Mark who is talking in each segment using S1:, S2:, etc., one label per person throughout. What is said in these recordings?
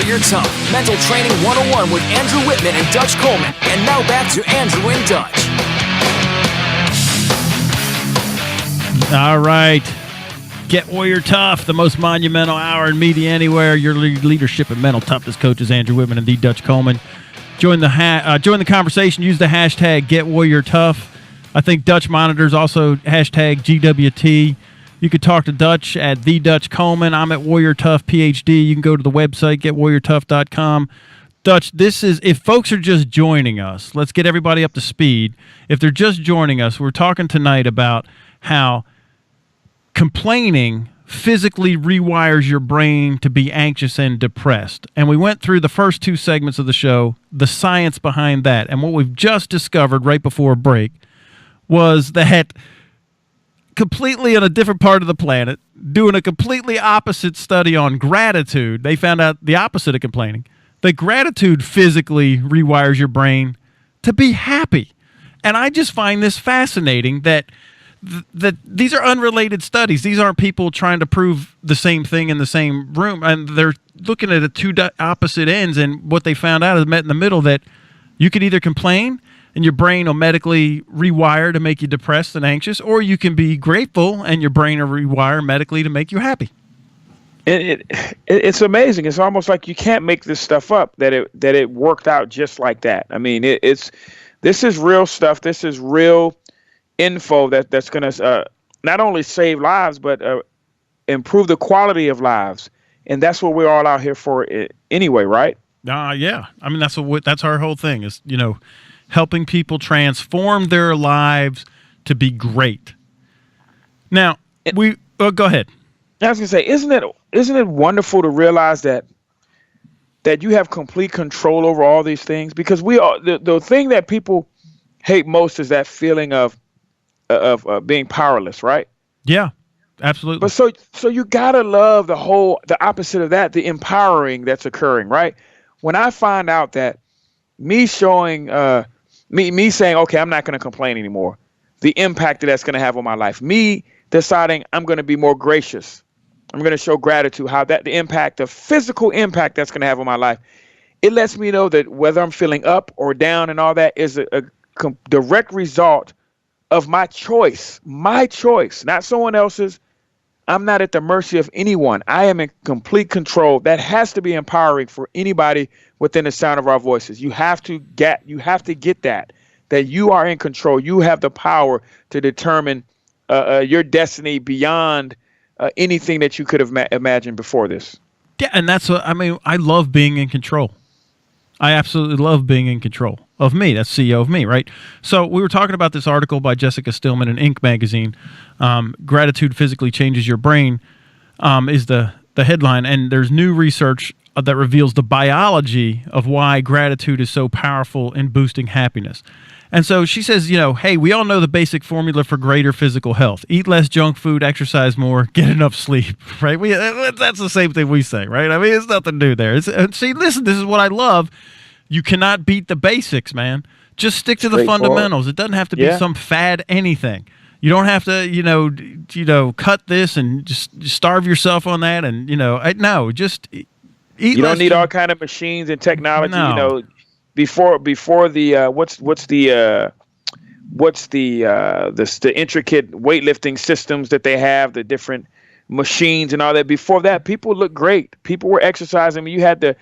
S1: Warrior Tough, Mental Training 101 with Andrew Wittman and Dutch Coleman. And now back to Andrew and Dutch.
S2: All right. Get Warrior Tough, the most monumental hour in media anywhere. Your leadership and mental toughness coaches, Andrew Wittman and the Dutch Coleman. Join the conversation. Use the hashtag Get Warrior Tough. I think Dutch monitors also hashtag GWT. You could talk to Dutch at the Dutch Coleman. I'm at Warrior Tough PhD. You can go to the website getwarriortough.com. Dutch, this is, if folks are just joining us, let's get everybody up to speed. If they're just joining us, we're talking tonight about how complaining physically rewires your brain to be anxious and depressed. And we went through the first two segments of the show, the science behind that. And what we've just discovered right before break was that completely on a different part of the planet, doing a completely opposite study on gratitude, they found out the opposite of complaining. That gratitude physically rewires your brain to be happy. And I just find this fascinating that these are unrelated studies. These aren't people trying to prove the same thing in the same room. And they're looking at the two opposite ends. And what they found out is met in the middle, that you could either complain and your brain will medically rewire to make you depressed and anxious, or you can be grateful and your brain will rewire medically to make you happy.
S3: It's amazing. It's almost like you can't make this stuff up, that it worked out just like that. I mean, this is real stuff. This is real info that's going to not only save lives, but improve the quality of lives. And that's what we're all out here for anyway, right?
S2: Yeah. I mean, that's our whole thing is, helping people transform their lives to be great. Now, go ahead.
S3: I was going to say, isn't it wonderful to realize that you have complete control over all these things? Because the thing that people hate most is that feeling of being powerless, right?
S2: Yeah, absolutely.
S3: But so you gotta love the opposite of that, the empowering that's occurring, right? When I find out that me showing me saying, okay, I'm not going to complain anymore, the impact that's going to have on my life, me deciding I'm going to be more gracious, I'm going to show gratitude, how the impact, the physical impact that's going to have on my life, it lets me know that whether I'm feeling up or down and all that is a direct result of my choice, not someone else's. I'm not at the mercy of anyone. I am in complete control. That has to be empowering for anybody within the sound of our voices. You have to get that you are in control. You have the power to determine your destiny beyond anything that you could have imagined before this.
S2: Yeah, and that's what I mean. I love being in control. I absolutely love being in control of me. That's CEO of me, right? So we were talking about this article by Jessica Stillman in Inc. magazine. Gratitude physically changes your brain is the headline. And there's new research that reveals the biology of why gratitude is so powerful in boosting happiness. And so she says, hey, we all know the basic formula for greater physical health. Eat less junk food, exercise more, get enough sleep, right? That's the same thing we say, right? I mean, it's nothing new there. See, listen, this is what I love. You cannot beat the basics, man. Just stick to the fundamentals. It doesn't have to be some fad anything. You don't have to, cut this and just starve yourself on that. And, no, just eat less.
S3: You don't need all kind of machines and technology,
S2: No.
S3: Before the what's the intricate weightlifting systems that they have, the different machines and all that. Before that, people looked great. People were exercising. I mean, you had the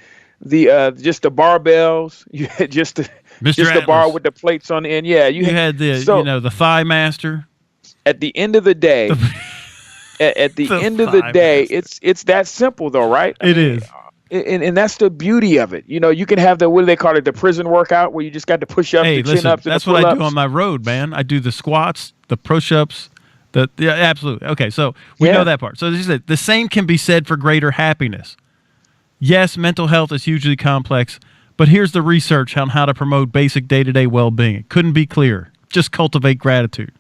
S3: just the barbells. You had just the bar with the plates on the end. Yeah, you had
S2: the Thigh Master.
S3: At the end of the day, it's that simple though, right?
S2: It is.
S3: And that's the beauty of it. You can have what do they call it? The prison workout where you just got to push up, the chin ups.
S2: That's what I do on my road, man. I do the squats, the push-ups, absolutely. Okay, so we know that part. So the same can be said for greater happiness. Yes, mental health is hugely complex, but here's the research on how to promote basic day-to-day well-being. It couldn't be clearer. Just cultivate gratitude.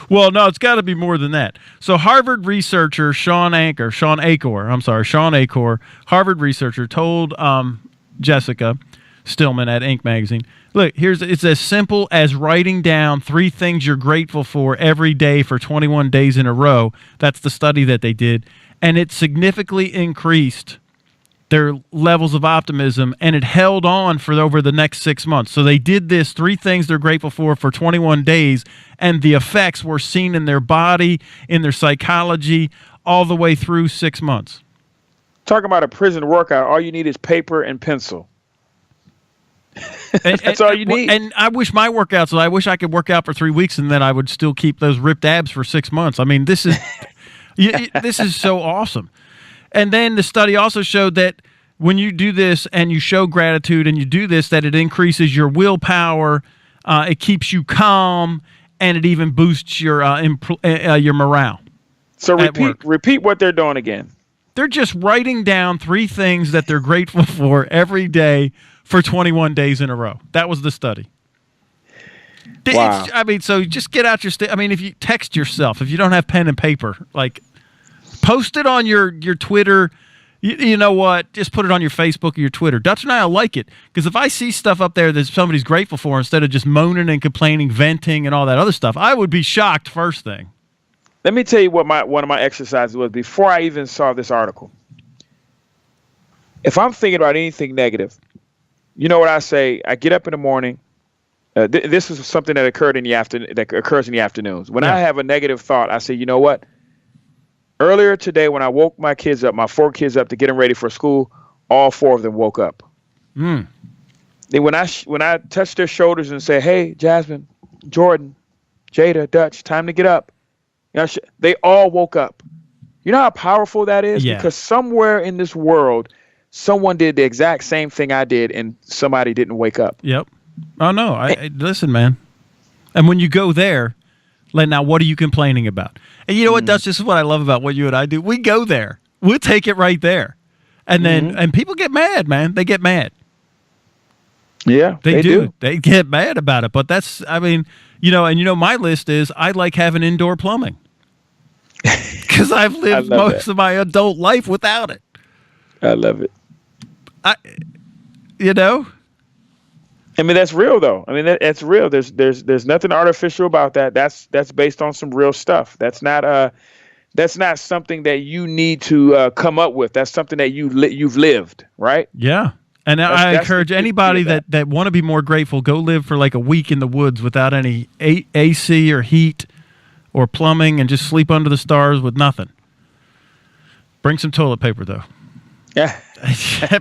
S2: Well, no, it's got to be more than that. So Harvard researcher Sean Achor, Harvard researcher told Jessica Stillman at Inc. magazine, look, it's as simple as writing down 3 things you're grateful for every day for 21 days in a row. That's the study that they did. and it significantly increased their levels of optimism, and it held on for over the next 6 months. So they did this 3 things they're grateful for 21 days, and the effects were seen in their body, in their psychology, all the way through 6 months.
S3: Talking about a prison workout, all you need is paper and pencil. That's all you need.
S2: And I wish my workouts, I wish I could work out for 3 weeks and then I would still keep those ripped abs for 6 months. I mean, this is this is so awesome. And then the study also showed that when you do this and you show gratitude and you do this, that it increases your willpower, it keeps you calm, and it even boosts your morale.
S3: So repeat what they're doing again.
S2: They're just writing down 3 things that they're grateful for every day for 21 days in a row. That was the study.
S3: Wow.
S2: So just get out your if you text yourself, if you don't have pen and paper, like post it on your Twitter. You know what? Just put it on your Facebook or your Twitter. Dutch and I like it because if I see stuff up there that somebody's grateful for instead of just moaning and complaining, venting, and all that other stuff, I would be shocked first thing.
S3: Let me tell you what one of my exercises was before I even saw this article. If I'm thinking about anything negative, you know what I say? I get up in the morning. This is something that occurs in the afternoons. When I have a negative thought, I say, you know what? Earlier today, when I woke my 4 kids up to get them ready for school, all 4 of them woke up. Then when I touch their shoulders and say, "Hey, Jasmine, Jordan, Jada, Dutch, time to get up," they all woke up. You know how powerful that is?
S2: Yeah.
S3: Because somewhere in this world, someone did the exact same thing I did, and somebody didn't wake up.
S2: Yep. Oh no! Listen, man. And when you go there, now what are you complaining about? And you know what, Dutch? This is what I love about what you and I do. We go there. We'll take it right there, and then and people get mad, man. They get mad.
S3: Yeah,
S2: they do. They get mad about it. But that's, my list is I like having indoor plumbing because I've lived most of my adult life without it.
S3: I love it.
S2: I
S3: mean, that's real, though. I mean, that's real. There's nothing artificial about that. That's based on some real stuff. That's not something that you need to come up with. That's something that you've lived, right?
S2: Yeah. And I encourage anybody that want to be more grateful, go live for like a week in the woods without any AC or heat or plumbing and just sleep under the stars with nothing. Bring some toilet paper, though.
S3: Yeah.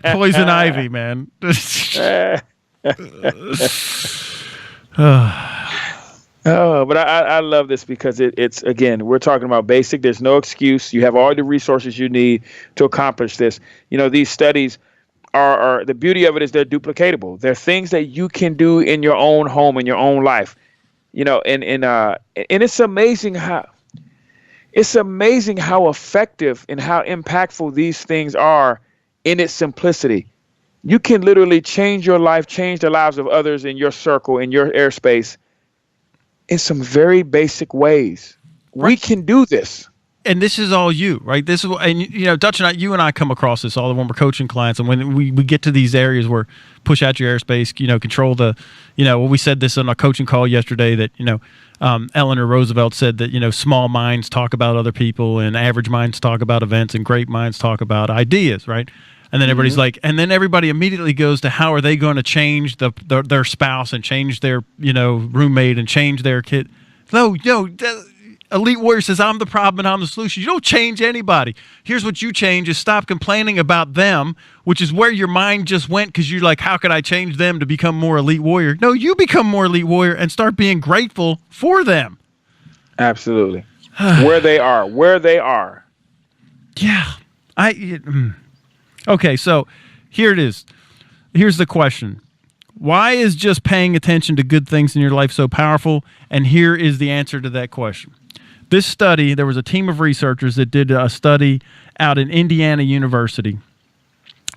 S2: Poison ivy, man.
S3: But I love this because it's again, we're talking about basic. There's no excuse. You have all the resources you need to accomplish this. These studies are the beauty of it is they're duplicatable. They're things that you can do in your own home, in your own life. And it's amazing how effective and how impactful these things are in its simplicity. You can literally change your life, change the lives of others in your circle, in your airspace, in some very basic ways. Right. We can do this.
S2: And this is all you, right? This is, and Dutch and you and I come across this all when we're coaching clients, and when we get to these areas where push out your airspace, control the, we said this on a coaching call yesterday that Eleanor Roosevelt said that small minds talk about other people, and average minds talk about events, and great minds talk about ideas, right? And then everybody's like, and then everybody immediately goes to how are they going to change their spouse and change their roommate and change their kid? No, Elite Warrior says, I'm the problem and I'm the solution. You don't change anybody. Here's what you change is stop complaining about them, which is where your mind just went because you're like, how can I change them to become more Elite Warrior? No, you become more Elite Warrior and start being grateful for them.
S3: Absolutely. Where they are.
S2: Yeah. Okay, so here it is. Here's the question. Why is just paying attention to good things in your life so powerful? And here is the answer to that question. This study, there was a team of researchers that did a study out in Indiana University,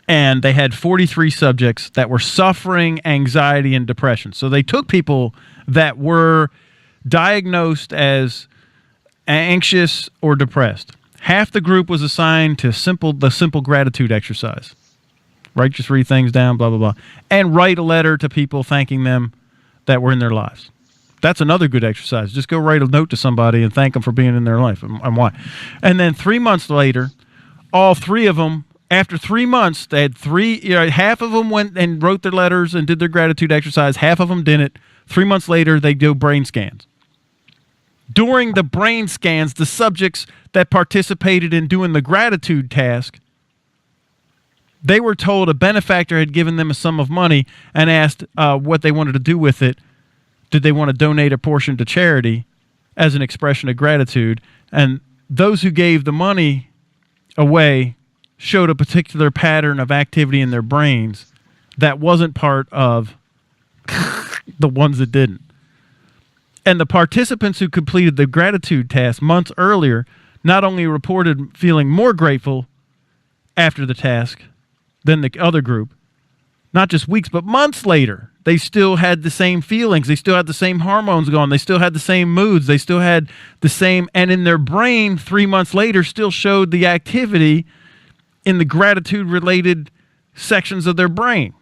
S2: and they had 43 subjects that were suffering anxiety and depression. So they took people that were diagnosed as anxious or depressed. Half the group was assigned to the simple gratitude exercise. Write just 3 things down, blah, blah, blah. And write a letter to people thanking them that were in their lives. That's another good exercise. Just go write a note to somebody and thank them for being in their life and why. And then 3 months later, all three of them, after 3 months, they had half of them went and wrote their letters and did their gratitude exercise. Half of them didn't. 3 months later, they do brain scans. During the brain scans, the subjects that participated in doing the gratitude task, they were told a benefactor had given them a sum of money and asked what they wanted to do with it. Did they want to donate a portion to charity as an expression of gratitude? And those who gave the money away showed a particular pattern of activity in their brains that wasn't part of the ones that didn't. And the participants who completed the gratitude task months earlier not only reported feeling more grateful after the task than the other group, not just weeks, but months later, they still had the same feelings. They still had the same hormones going. They still had the same moods. They still had the same, and in their brain 3 months later still showed the activity in the gratitude-related sections of their brain.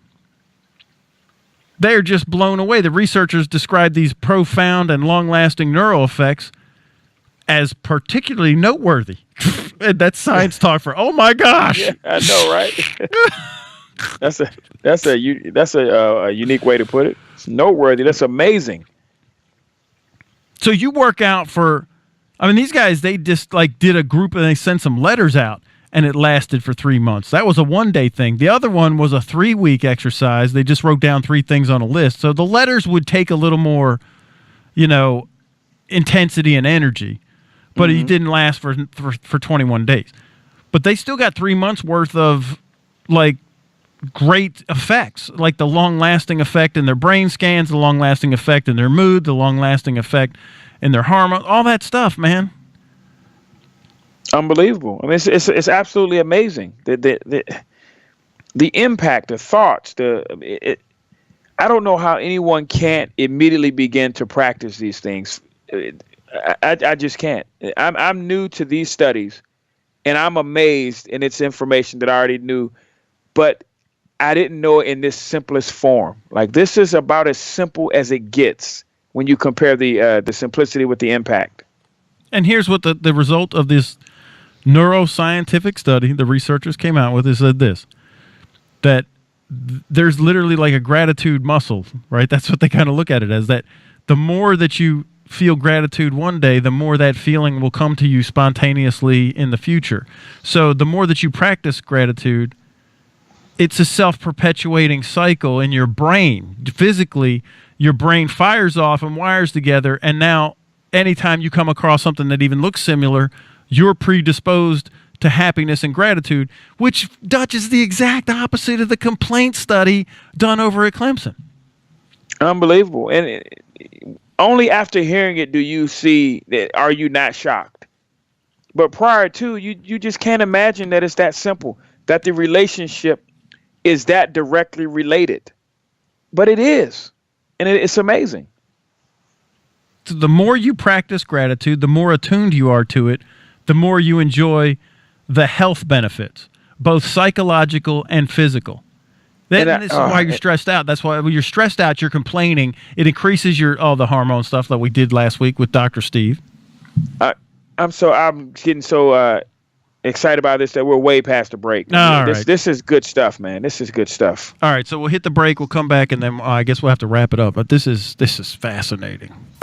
S2: They're just blown away. The researchers described these profound and long-lasting neural effects as particularly noteworthy. That's science talk for, oh my gosh.
S3: Yeah, I know, right? That's a unique way to put it. It's noteworthy. That's amazing.
S2: So you work out for, I mean, these guys, they just like did a group and they sent some letters out and it lasted for 3 months. That was a 1-day thing. The other one was a 3-week exercise. They just wrote down 3 things on a list. So the letters would take a little more, intensity and energy, but it didn't last for 21 days. But they still got 3 months worth of like great effects, like the long-lasting effect in their brain scans, the long-lasting effect in their mood, the long-lasting effect in their hormones, all that stuff, man.
S3: Unbelievable. I mean, it's absolutely amazing. The impact, the thoughts, I don't know how anyone can't immediately begin to practice these things. I just can't. I'm new to these studies, and I'm amazed in its information that I already knew, but I didn't know it in this simplest form. Like, this is about as simple as it gets when you compare the simplicity with the impact.
S2: And here's what the result of this neuroscientific study the researchers came out with is this, that there's literally like a gratitude muscle, right? That's what they kind of look at it as, that the more that you feel gratitude one day, the more that feeling will come to you spontaneously in the future. So the more that you practice gratitude, it's a self-perpetuating cycle in your brain. Physically, your brain fires off and wires together, and now anytime you come across something that even looks similar, you're predisposed to happiness and gratitude, which, Dutch, is the exact opposite of the complaint study done over at Clemson.
S3: Unbelievable. And only after hearing it do you see that, are you not shocked? But prior to, you just can't imagine that it's that simple, that the relationship is that directly related. But it is. And it's amazing.
S2: So the more you practice gratitude, the more attuned you are to it, the more you enjoy the health benefits, both psychological and physical. This is why you're stressed out. That's why when you're stressed out, you're complaining. It increases the hormone stuff that we did last week with Dr. Steve.
S3: I'm getting so excited about this that we're way past the break. This is good stuff, man. This is good stuff.
S2: All right, so we'll hit the break. We'll come back, and then I guess we'll have to wrap it up. But this is fascinating.